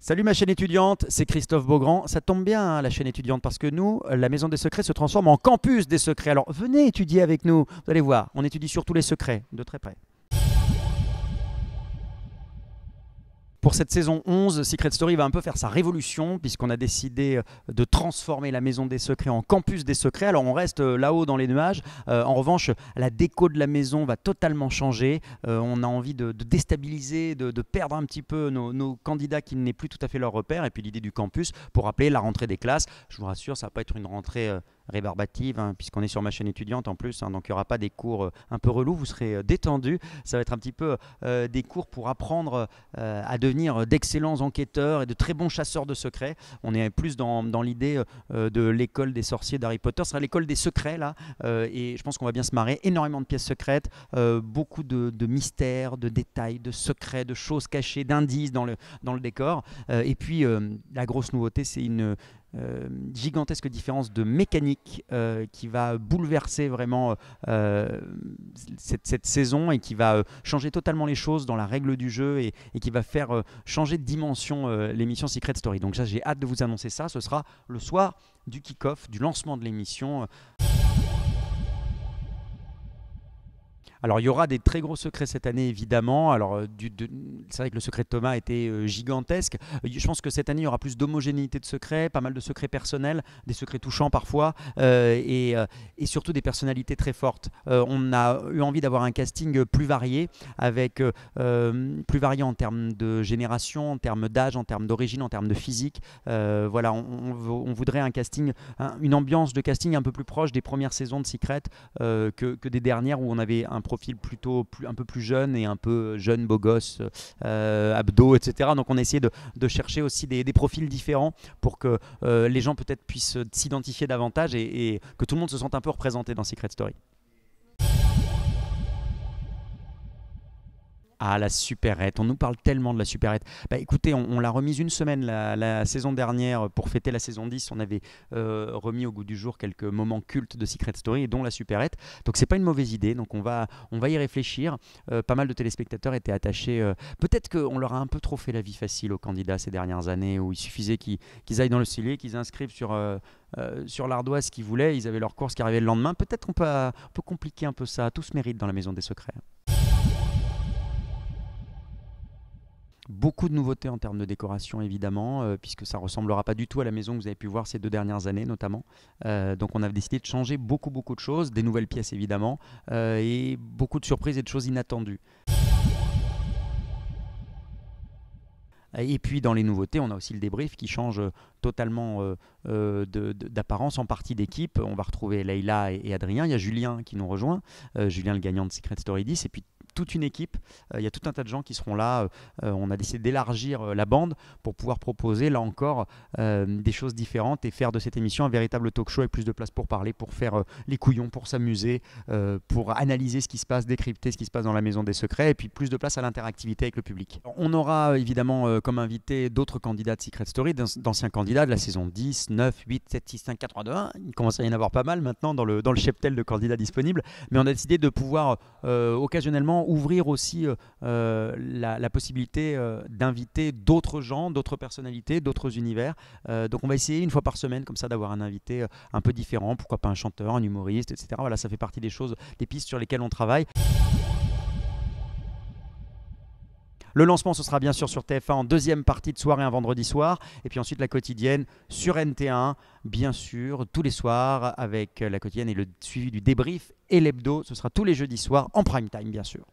Salut ma chaîne étudiante, c'est Christophe Beaugrand. Ça tombe bien hein, la chaîne étudiante parce que nous, la Maison des Secrets se transforme en campus des secrets. Alors venez étudier avec nous, vous allez voir, on étudie surtout les secrets de très près. Pour cette saison 11, Secret Story va un peu faire sa révolution puisqu'on a décidé de transformer la Maison des Secrets en campus des secrets. Alors on reste là-haut dans les nuages. En revanche, la déco de la maison va totalement changer. On a envie de déstabiliser, de perdre un petit peu nos candidats qui n'est plus tout à fait leur repère. Et puis l'idée du campus pour rappeler la rentrée des classes. Je vous rassure, ça va pas être une rentrée rébarbative hein, puisqu'on est sur ma chaîne étudiante en plus. Hein, donc il n'y aura pas des cours un peu relous, vous serez détendus. Ça va être un petit peu des cours pour apprendre à devenir d'excellents enquêteurs et de très bons chasseurs de secrets. On est plus dans l'idée de l'école des sorciers d'Harry Potter. Ce sera l'école des secrets là. Et je pense qu'on va bien se marrer. Énormément de pièces secrètes, beaucoup de mystères, de détails, de secrets, de choses cachées, d'indices dans le décor. Et puis la grosse nouveauté, c'est une gigantesque différence de mécanique qui va bouleverser vraiment cette saison et qui va changer totalement les choses dans la règle du jeu et qui va faire changer de dimension l'émission Secret Story. Donc ça, j'ai hâte de vous annoncer ça. Ce sera le soir du kick-off, du lancement de l'émission. Alors il y aura des très gros secrets cette année évidemment. Alors c'est vrai que le secret de Thomas était gigantesque. Je pense que cette année il y aura plus d'homogénéité de secrets, pas mal de secrets personnels, des secrets touchants parfois et surtout des personnalités très fortes. On a eu envie d'avoir un casting plus varié, avec plus varié en termes de génération, en termes d'âge, en termes d'origine, en termes de physique. Voilà, on voudrait un casting, une ambiance de casting un peu plus proche des premières saisons de Secret que des dernières où on avait un profil plutôt un peu plus jeune et un peu jeune, beau gosse, abdos, etc. Donc on a essayé de chercher aussi des profils différents pour que les gens peut-être puissent s'identifier davantage et que tout le monde se sente un peu représenté dans Secret Story. Ah, la supérette, on nous parle tellement de la supérette. Bah, écoutez, on l'a remise une semaine la saison dernière pour fêter la saison 10. On avait remis au goût du jour quelques moments cultes de Secret Story, dont la supérette. Donc c'est pas une mauvaise idée, donc on va y réfléchir. Pas mal de téléspectateurs étaient attachés. Peut-être qu'on leur a un peu trop fait la vie facile aux candidats ces dernières années, où il suffisait qu'ils aillent dans le cellier, qu'ils inscrivent sur l'ardoise ce qu'ils voulaient. Ils avaient leur course qui arrivait le lendemain. Peut-être qu'on peut compliquer un peu ça. Tout se mérite dans la Maison des Secrets. Beaucoup de nouveautés en termes de décoration évidemment, puisque ça ne ressemblera pas du tout à la maison que vous avez pu voir ces 2 dernières années notamment. Donc on a décidé de changer beaucoup de choses, des nouvelles pièces évidemment, et beaucoup de surprises et de choses inattendues. Et puis dans les nouveautés, on a aussi le débrief qui change totalement d'apparence en partie d'équipe. On va retrouver Leïla et Adrien. Il y a Julien qui nous rejoint, Julien le gagnant de Secret Story 10, et puis toute une équipe. Il y a tout un tas de gens qui seront là. On a décidé d'élargir la bande pour pouvoir proposer là encore des choses différentes et faire de cette émission un véritable talk show avec plus de place pour parler, pour faire les couillons, pour s'amuser, pour analyser ce qui se passe, décrypter ce qui se passe dans la Maison des Secrets et puis plus de place à l'interactivité avec le public. On aura évidemment comme invité d'autres candidats de Secret Story, d'anciens candidats de la saison 10, 9, 8, 7, 6, 5, 4, 3, 2, 1. Il commence à y en avoir pas mal maintenant dans le cheptel de candidats disponibles, mais on a décidé de pouvoir occasionnellement ouvrir aussi la possibilité d'inviter d'autres gens, d'autres personnalités, d'autres univers. Donc on va essayer une fois par semaine comme ça d'avoir un invité un peu différent, pourquoi pas un chanteur, un humoriste, etc. Voilà, ça fait partie des choses, des pistes sur lesquelles on travaille. Le lancement, ce sera bien sûr sur TF1 en deuxième partie de soirée, un vendredi soir. Et puis ensuite, la quotidienne sur NT1, bien sûr, tous les soirs, avec la quotidienne et le suivi du débrief et l'hebdo. Ce sera tous les jeudis soirs en prime time, bien sûr.